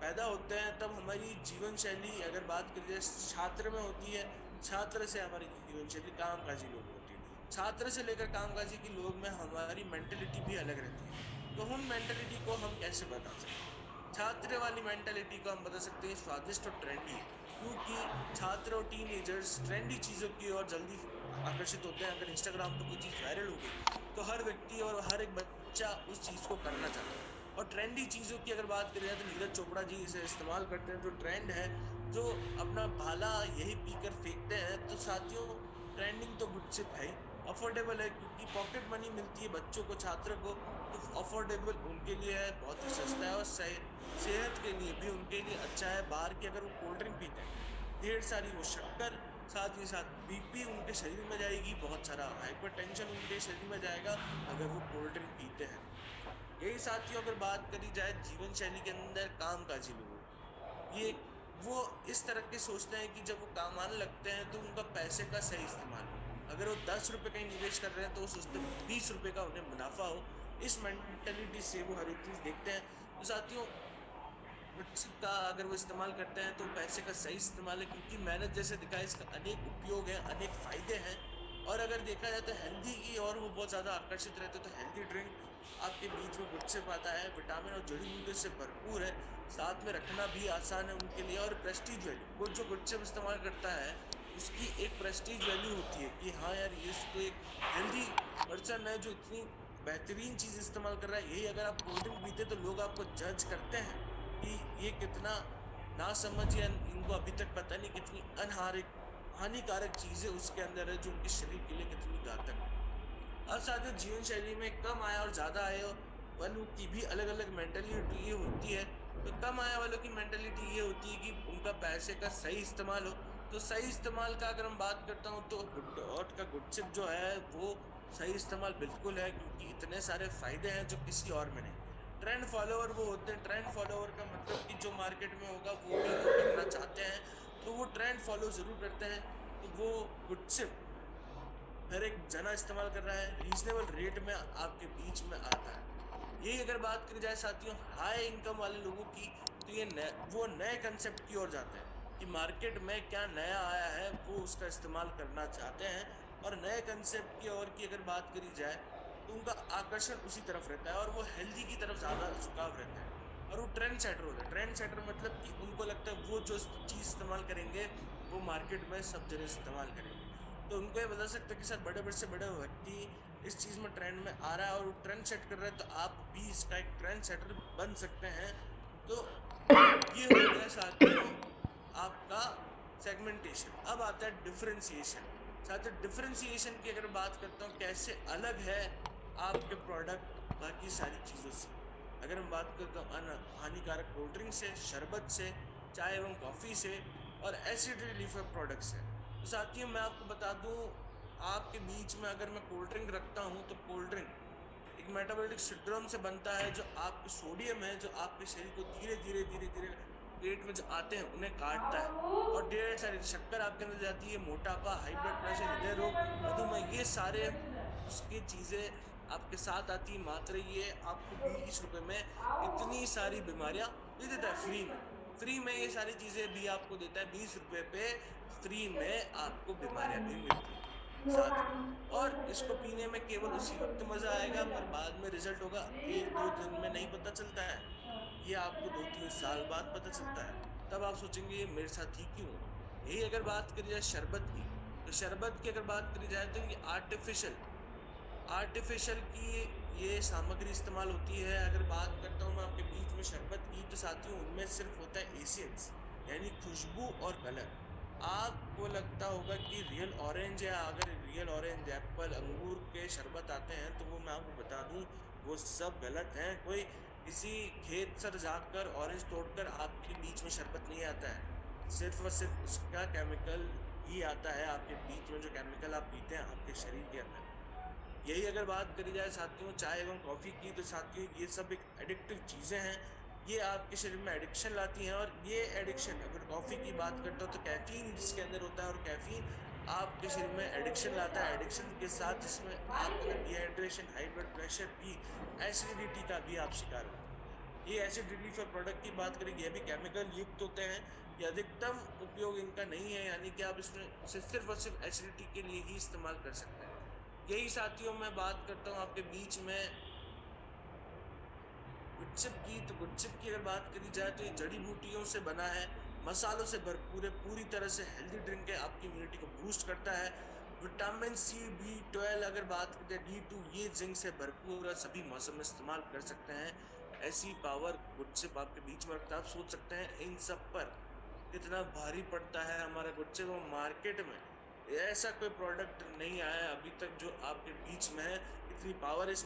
पैदा होते हैं तब हमारी जीवन शैली अगर बात करी जाए छात्र में होती है। छात्र से हमारी जीवन शैली कामकाजी लोग में होती है। छात्र से लेकर कामकाजी की लोग में हमारी मेंटेलिटी भी अलग रहती है। तो उन मेंटेलिटी को हम कैसे बता सकते हैं? छात्र वाली मेंटेलिटी को हम बता सकते हैं स्वादिष्ट और ट्रेंडी, क्योंकि छात्र और टीनेजर्स ट्रेंडी चीज़ों की ओर जल्दी आकर्षित होते हैं। अगर इंस्टाग्राम पर कोई चीज़ वायरल हो गई तो हर व्यक्ति और हर एक बच्चा उस चीज़ को करना चाहता है। और ट्रेंडी चीज़ों की अगर बात करें तो नीरज चोपड़ा जी इसे इस्तेमाल करते हैं। जो ट्रेंड है, जो अपना भाला यही पीकर फेंकते हैं। तो साथियों, ट्रेंडिंग तो गुड सिप है ही, अफोर्डेबल है क्योंकि पॉकेट मनी मिलती है बच्चों को, छात्र को। तो अफोर्डेबल उनके लिए है, बहुत ही सस्ता है और सेहत के लिए भी उनके लिए अच्छा है। बाहर की अगर वो कोल्ड ड्रिंक पीते हैं, ढेर सारी वो शक्कर, साथ ही साथ बीपी उनके शरीर में जाएगी, बहुत सारा हाइपरटेंशन उनके शरीर में जाएगा अगर वो कोल्ड ड्रिंक पीते हैं तो। यही साथियों अगर बात करी जाए जीवन शैली के अंदर कामकाजी लोगों की, ये वो इस तरह के सोचते हैं कि जब वो कमाने लगते हैं तो उनका पैसे का सही इस्तेमाल हो। अगर वो 10 रुपए का ही निवेश कर रहे हैं तो वो सोचते हैं 20 रुपए का उन्हें मुनाफा हो। इस मेंटेलिटी से वो हर एक चीज देखते हैं। तो साथियों, व्हाट्सएप का अगर वो इस्तेमाल करते हैं तो पैसे का सही इस्तेमाल है, क्योंकि मैंने जैसे दिखाया इसका अनेक उपयोग हैं, अनेक फायदे हैं। और अगर देखा जाए तो हेल्दी की और वो बहुत ज़्यादा आकर्षित रहते हैं। तो हेल्दी ड्रिंक आपके बीच में गुडसेप आता है, विटामिन और जड़ी बूटियों से भरपूर है, साथ में रखना भी आसान है उनके लिए। और प्रेस्टीज वैल्यू, वो जो गुडसेप इस्तेमाल करता है उसकी एक प्रेस्टीज वैल्यू होती है कि हाँ यार, ये तो एक हेल्दी पर्सन है जो इतनी बेहतरीन चीज़ इस्तेमाल कर रहा है। यही अगर आप कोल्ड ड्रिंक पीते तो लोग आपको जज करते हैं कि ये कितना ना समझ, या इनको अभी तक पता नहीं कितनी अनहारिक हानिकारक चीजें उसके अंदर है जो उनके शरीर के लिए कितनी घातक है। अब साथ ही जीवन शैली में कम आय और ज्यादा आय वालों की भी अलग अलग मेंटेलिटी होती है। तो कम आय वालों की मेंटेलिटी ये होती है कि उनका पैसे का सही इस्तेमाल हो। तो सही इस्तेमाल का अगर हम बात करता हूँ तो गुड डॉट का गुडशिप जो है वो सही इस्तेमाल बिल्कुल है, क्योंकि इतने सारे फायदे हैं जो किसी और में नहीं। ट्रेंड फॉलोअर वो होते हैं, ट्रेंड फॉलोअर का मतलब कि जो मार्केट में होगा वो भी वो करना चाहते हैं, तो वो ट्रेंड फॉलो जरूर करते हैं। तो वो गुडशिप हर एक जना इस्तेमाल कर रहा है, रीजनेबल रेट में आपके बीच में आता है। यही अगर बात करी जाए साथियों हाई इनकम वाले लोगों की, तो वो नए कंसेप्ट की ओर जाते हैं कि मार्केट में क्या नया आया है वो उसका इस्तेमाल करना चाहते हैं। और नए कंसेप्ट की ओर की अगर बात करी जाए तो उनका आकर्षण उसी तरफ रहता है और वो हेल्दी की तरफ ज़्यादा झुकाव रहता है। और वो ट्रेंड सेटर होता है। ट्रेंड सेटर मतलब कि उनको लगता है वो जो चीज़ इस्तेमाल करेंगे वो मार्केट में सब जने इस्तेमाल करेंगे। तो उनको ये बता सकते हैं कि सर बड़े से बड़े व्यक्ति इस चीज में ट्रेंड में आ रहा है और वो ट्रेंड सेट कर रहा है, तो आप भी इसका एक ट्रेंड सेटर बन सकते हैं। तो ये हो गया साथियों आपका सेगमेंटेशन। अब आता है डिफरेंशिएशन। साथियों, डिफरेंशिएशन की अगर बात करता हूँ कैसे अलग है आपके प्रोडक्ट बाकी सारी चीजों से। अगर हम बात करता हूँ हानिकारक कोल्ड ड्रिंक से, शरबत से, चाय एवं कॉफी से और एसिड रिलीफ प्रोडक्ट से। तो साथियों मैं आपको बता दूं, आपके बीच में अगर मैं कोल्ड ड्रिंक रखता हूं तो कोल्ड ड्रिंक एक मेटाबॉलिक सिंड्रोम से बनता है। जो आपके सोडियम है जो आपके शरीर को धीरे धीरे पेट में जो आते हैं उन्हें काटता है। और ढेर सारी शक्कर आपके अंदर जाती है, मोटापा, हाई ब्लड प्रेशर, हृदय रोग, मधुमेह, ये सारे उसकी चीजें आपके साथ आती है। मात्र ये आपको 20 रुपए में इतनी सारी बीमारियां दे देता है फ्री में। फ्री में ये सारी चीजें भी आपको देता है, 20 रुपए पे फ्री में आपको बीमारियां भी मिलती हैं साथ में। और इसको पीने में केवल उसी वक्त मजा आएगा, पर बाद में रिजल्ट होगा 1-2 दिन में नहीं पता चलता है, ये आपको 2-3 साल बाद पता चलता है। तब आप सोचेंगे ये मेरे साथ ही क्यों हुआ। यही अगर बात करी जाए शरबत की, तो शरबत की अगर बात करी जाए तो ये आर्टिफिशियल की ये सामग्री इस्तेमाल होती है। अगर बात करता हूँ मैं आपके बीच में शरबत की, तो साथियों उनमें सिर्फ होता है एसेंस, यानी खुशबू और कलर। आपको लगता होगा कि रियल ऑरेंज है, अगर रियल ऑरेंज एप्पल अंगूर के शरबत आते हैं तो वो मैं आपको बता दूं वो सब गलत हैं। कोई किसी खेत से जाकर ऑरेंज तोड़कर आपके बीच में शरबत नहीं आता है। सिर्फ और सिर्फ उसका केमिकल ही आता है आपके बीच में, जो केमिकल आप पीते हैं आपके शरीर के अंदर। यही अगर बात करी जाए साथियों चाय एवं कॉफी की, तो साथियों ये सब एक एडिक्टिव चीजें हैं। ये आपके शरीर में एडिक्शन लाती हैं, और ये एडिक्शन अगर कॉफी की बात करता हूँ तो कैफीन जिसके अंदर होता है, और कैफीन आपके शरीर में एडिक्शन लाता है। एडिक्शन के साथ इसमें आपके अंदर डिहाइड्रेशन, हाई ब्लड प्रेशर भी, एसिडिटी का भी आप शिकार होते हैं। ये एसिडिटी फॉर प्रोडक्ट की बात करें, ये भी केमिकल युक्त होते हैं। ये अधिकतम उपयोग इनका नहीं है, यानी कि आप इसमें सिर्फ और सिर्फ एसिडिटी के लिए ही इस्तेमाल कर सकते हैं। यही साथियों मैं बात करता हूँ आपके बीच में गुच्चिप की, तो गुच्चिप की अगर बात करी जाए तो ये जड़ी बूटियों से बना है, मसालों से भरपूर है, पूरी तरह से हेल्दी ड्रिंक है, आपकी इम्यूनिटी को बूस्ट करता है। विटामिन सी, B12 अगर बात करें, D2, ये जिंक से भरपूर है, सभी मौसम में इस्तेमाल कर सकते हैं। ऐसी पावर गुच्चिप आपके बीच में रखता है। आप सोच सकते हैं इन सब पर कितना भारी पड़ता है हमारा गुच्चिप। वो मार्केट में ऐसा कोई प्रोडक्ट नहीं आया है अभी तक जो आपके बीच में है। इतनी पावर इस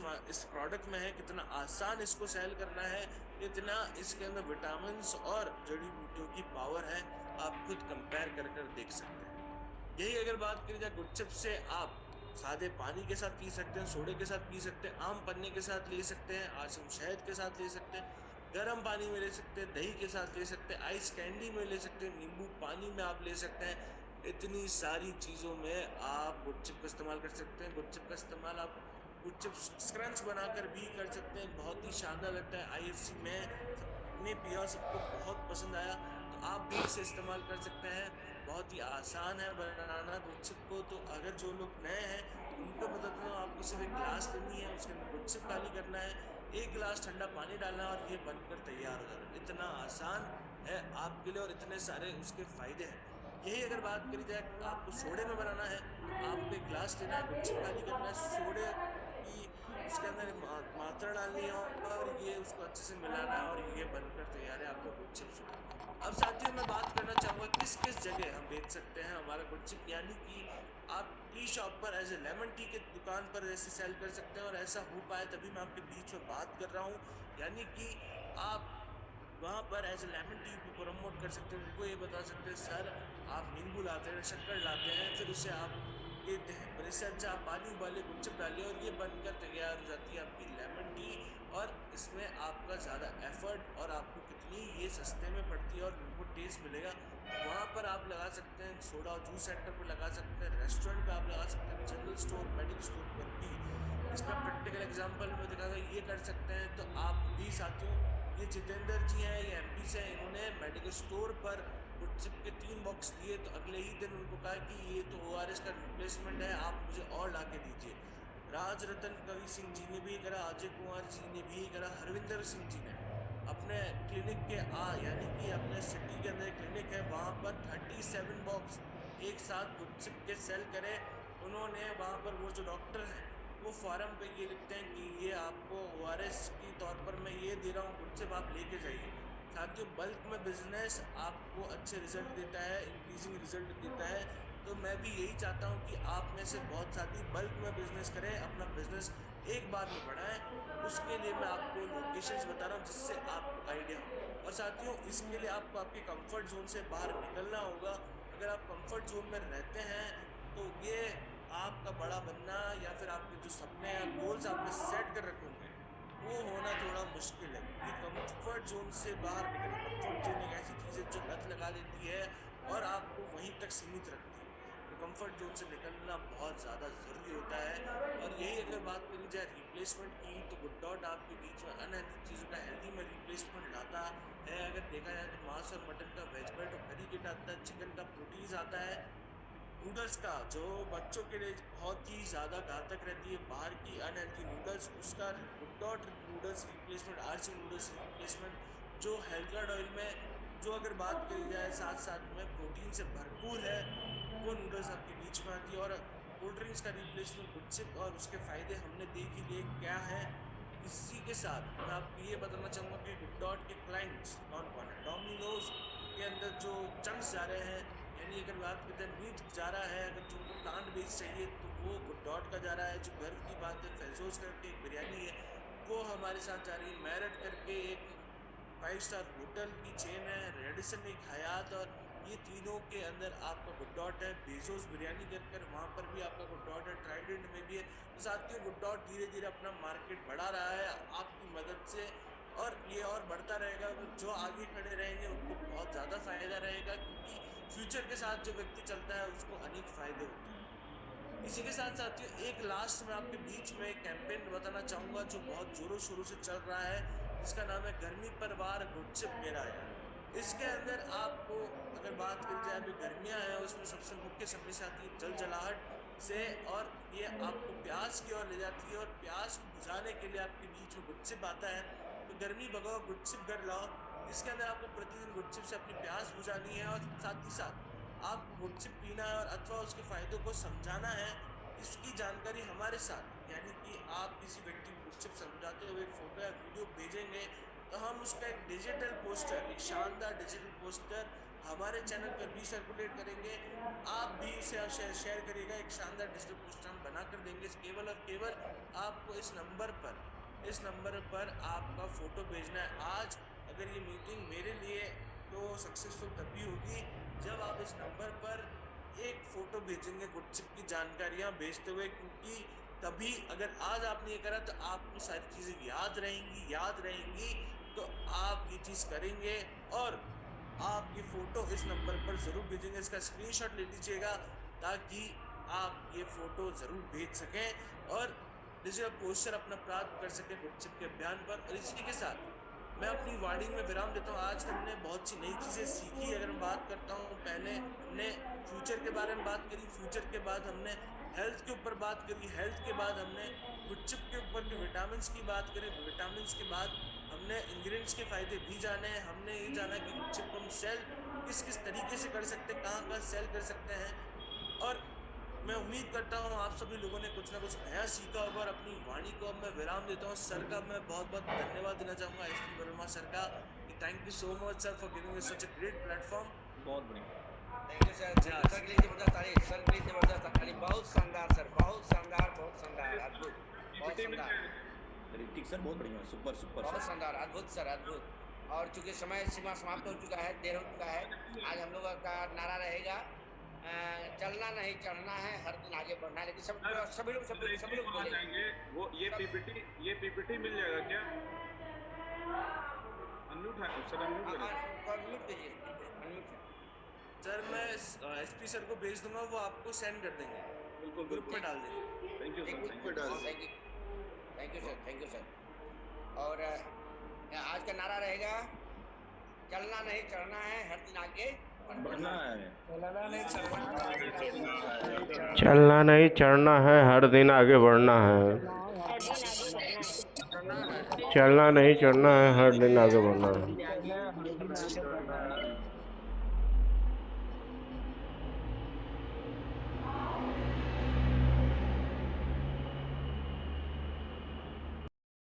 प्रोडक्ट में है, कितना आसान इसको सेल करना है, इतना इसके अंदर विटामिन और जड़ी बूटियों की पावर है। आप खुद कंपेयर कर कर देख सकते हैं। यही अगर बात करी जाए गुपचुप से, आप सादे पानी के साथ पी सकते हैं, सोडे के साथ पी सकते हैं, आम पन्ने के साथ ले सकते हैं, आसम शहद के साथ ले सकते हैं, गर्म पानी में ले सकते हैं, दही के साथ ले सकते हैं, आइस कैंडी में ले सकते हैं, नींबू पानी में आप ले सकते हैं। इतनी सारी चीजों में आप गुपचुप का इस्तेमाल कर सकते हैं। गुपचुप का इस्तेमाल आप गुपचुप स्क्रंच बनाकर भी कर सकते हैं, बहुत ही शानदार लगता है। IFC में सबने पिया, सबको बहुत पसंद आया, तो आप भी इसे इस्तेमाल कर सकते हैं। बहुत ही आसान है बनाना गुपचुप को। तो अगर जो लोग नए हैं उनको बताता हूँ, आपको सिर्फ एक गिलास लेनी है, उसके अंदर गुपचुप खाली करना है, एक गिलास ठंडा पानी डालना है, और ये बनकर तैयार हो जाता है। इतना आसान है आपके लिए, और इतने सारे उसके फायदे हैं। यही अगर बात करी जाए आपको सोडे में बनाना है, तो आपको एक गिलास लेना है, गुपचुप खाली करना है, सोडे की उसके अंदर मात्रा डालनी है, और ये उसको अच्छे से मिलाना है, और ये बनकर तैयार है आपका गुपचुप सोडा। अब साथियों मैं बात करना चाहूंगा किस किस जगह हम बेच सकते हैं हमारा गुपचुप, यानी कि आप टी शॉप पर एज ए लेमन टी के दुकान पर ऐसे सेल कर सकते हैं, और ऐसा हो पाए तभी मैं आपके बीच में बात कर रहा हूँ। यानी कि आप वहां पर as a lemon tea promote कर सकते हैं, उनको ये बता सकते हैं सर आप नींबू लाते हैं, शक्कर लाते हैं, फिर उसे आप देते हैं, पर इससे अच्छा आप पानी उबाले गुपचुप डालिए, और ये बनकर तैयार हो जाती है आपकी लेमन टी। और इसमें आपका ज़्यादा एफर्ट, और आपको कितनी ये सस्ते में पड़ती है, और उनको टेस्ट मिलेगा। तो वहाँ पर आप लगा सकते हैं, सोडा और जूस सेंटर पर लगा सकते हैं, रेस्टोरेंट पे आप लगा सकते हैं, जनरल स्टोर, मेडिकल स्टोर पर भी। इसका प्रैक्टिकल एग्जांपल में दिखाता हूँ, ये कर सकते हैं। तो आप भी साथियों, ये जितेंद्र जी हैं, ये MP से हैं, इन्होंने मेडिकल स्टोर पर गुपचुप के 3 बॉक्स दिए, तो अगले ही दिन उनको कहा कि ये तो ORS का रिप्लेसमेंट है, आप मुझे और ला के दीजिए। राज रतन कवि सिंह जी ने भी करा, अजय कुमार जी ने भी करा, हरविंदर सिंह जी ने अपने क्लिनिक के यानी कि अपने सिटी के अंदर क्लिनिक है, वहां पर 37 बॉक्स एक साथ गुपचुप के सेल करे। उन्होंने वहां पर, वो जो डॉक्टर हैं वो फॉर्म पे ये लिखते हैं कि ये आपको ORS की तौर पर मैं ये दे रहा हूँ गुपचुप, आप लेके जाइए। साथियों बल्क में बिजनेस आपको अच्छे रिजल्ट देता है, इंक्रीजिंग रिजल्ट देता है। तो मैं भी यही चाहता हूँ कि आप में से बहुत साथी बल्क में बिजनेस करें, अपना बिजनेस एक बार में बढ़ाएं। उसके लिए मैं आपको लोकेशंस बता रहा हूँ जिससे आपको आइडिया हो। और साथियों इसके लिए आपको आपके कंफर्ट जोन से बाहर निकलना होगा। अगर आप कंफर्ट जोन में रहते हैं तो ये आपका बड़ा बनना, या फिर आपके जो सपने या गोल्स आपने सेट कर रखे होंगे वो होना थोड़ा मुश्किल है, क्योंकि कंफर्ट जोन से बाहर निकलना, कंफर्ट जोन एक ऐसी चीज है जो लत लगा देती है और आपको वहीं तक सीमित रखती है। तो कंफर्ट जोन से निकलना बहुत ज्यादा जरूरी होता है। और यही अगर बात करी जाए रिप्लेसमेंट की, तो गुड डॉट आपके बीच में अनहेल्दी चीजों का हेल्दी में रिप्लेसमेंट लाता है। अगर देखा जाए तो मांस और मटन का वेज बैट और करी किट आता है, चिकन का प्रोटीन आता है, नूडल्स का जो बच्चों के लिए बहुत ही ज्यादा घातक रहती है, बाहर की अनहेल्दी नूडल्स, उसका good dot noodles replacement, RC noodles replacement, जो हेल्थ कार्ड ऑयल में जो अगर बात करी जाए साथ साथ में प्रोटीन से भरपूर है, वो नूडल्स आपके बीच में आती है। और कोल्ड ड्रिंक्स का रिप्लेसमेंट गुड चिप और उसके फायदे हमने देख ही लिए क्या है। इसी के साथ मैं आपको ये बताना चाहूँगा कि गुड डॉट के क्लाइंट्स कौन कौन है। डोमिनोज के अंदर जो चंक्स जा रहे हैं, यानी अगर बात करते हैं मीट जा रहा है, अगर जो उनको प्लांट बेस्ड चाहिए तो वो गुड डॉट का जा रहा है। जो गर्व की बात है, फैजोस करके एक बिरयानी है, वो हमारे साथ जा रही है। मैरट करके एक 5 स्टार होटल की चेन है, रेडिसन एक हयात, और ये तीनों के अंदर आपका गुड डॉट है। बेजोस बिरयानी कर वहाँ पर भी आपका गुड डॉट है। ट्राइडेंट में भी है। तो साथियों, गुड डॉट धीरे धीरे अपना मार्केट बढ़ा रहा है आपकी मदद से, और ये और बढ़ता रहेगा। जो आगे खड़े रहेंगे उनको बहुत ज़्यादा फायदा रहेगा, क्योंकि फ्यूचर के साथ जो व्यक्ति चलता है उसको अनेक फायदे होते हैं। इसी के साथ साथियों, एक लास्ट में आपके बीच में एक कैंपेन बताना चाहूंगा जो बहुत जोरों शोरों से चल रहा है, जिसका नाम है गर्मी पर वार गुड चिप मेरा यार। इसके अंदर आपको अगर बात करी जाए, अभी गर्मियां हैं, उसमें सबसे मुख्य समस्या आती है जल जलाहट से, और ये आपको प्यास की ओर ले जाती है, और प्यास को बुझाने के लिए आपके बीच में गुड चिप आता है। तो गर्मी भगाओ, गुड चिप घर लाओ। इसके अंदर आपको प्रतिदिन गुड चिप से अपनी प्यास बुझानी है, और साथ ही साथ आपको गुड चिप पीना है, और अथवा उसके फायदों को समझाना है। इसकी जानकारी हमारे साथ, यानी कि आप किसी व्यक्ति को गुड चिप समझाते हुए एक फोटो या वीडियो भेजेंगे, तो हम उसका एक डिजिटल पोस्टर, एक शानदार डिजिटल पोस्टर हमारे चैनल पर भी सर्कुलेट करेंगे। आप भी उसे शेयर करिएगा। एक शानदार डिजिटल पोस्टर हम बना कर देंगे। केवल और केवल आपको इस नंबर पर आपका फोटो भेजना है। आज अगर ये मीटिंग मेरे लिए तो सक्सेसफुल तभी होगी जब आप इस नंबर पर एक फोटो भेजेंगे गुड चिप की जानकारियां भेजते हुए, क्योंकि तभी अगर आज आपने ये करा तो आपको सारी चीजें याद रहेंगी। तो आप ये चीज करेंगे, और आप ये फोटो इस नंबर पर जरूर भेजेंगे। इसका स्क्रीनशॉट ले लीजिएगा, ताकि आप ये फोटो जरूर भेज सकें और डिजिटल पोस्टर अपना प्राप्त कर सकें गुड चिप के अभियान पर। और इसी के साथ मैं अपनी वार्डिंग में विराम देता हूँ। आज हमने बहुत सी नई चीज़ें सीखी। अगर मैं बात करता हूँ, पहले हमने फ्यूचर के बारे में बात करी, फ्यूचर के बाद हमने हेल्थ के ऊपर बात करी, हेल्थ के बाद हमने गुड चिप के ऊपर के विटामिन की बात करी, विटामिन के बाद हमने इंग्रेडिएंट्स के फायदे भी जाने। हमने ये जाना कि गुड चिप को हम सेल किस किस तरीके से कर सकते हैं, कहाँ कहाँ सेल कर सकते हैं। और मैं उम्मीद करता हूँ आप सभी लोगों ने कुछ ना कुछ नया सीखा होगा। और अपनी वाणी को अब मैं विराम देता हूँ। सर का मैं बहुत बहुत धन्यवाद देना चाहूँगा, एसपी वर्मा सर का, कि thank you so much sir for giving us such a great platform. बहुत बढ़िया। Thank you sir, thank you sir. के लिए जबरदस्त तारीफ, सर के लिए जबरदस्त तारीफ। बहुत शानदार सर, बहुत शानदार, बहुत शानदार, अद्भुत, बहुत शानदार। ऋतिक सर बहुत बढ़िया, सुपर सुपर बहुत सर। शानदार, अद्भुत सर, अद्भुत। और चूंकि समय सीमा समाप्त हो चुका है, देर हो चुका है, आज हम लोगों का नारा रहेगा चलना नहीं चढ़ना है, हर दिन आगे बढ़ना है। लेकिन सभी लोग बोलेंगे वो ये पीपीटी मिल जाएगा क्या? अनम्यूट है सर, अनम्यूट करें। अनम्यूट कीजिए, अनम्यूट। सर मैं एसपी सर को भेज दूंगा, वो आपको सेंड कर देंगे, बिल्कुल ग्रुप में डाल देंगे। Thank you sir, thank you sir. और आज का नारा रहेगा चलना नहीं चढ़ना है, हर दिन आगे बढ़ना है। चलना नहीं चढ़ना है, हर दिन आगे बढ़ना है। चलना नहीं चढ़ना है, हर दिन आगे बढ़ना है।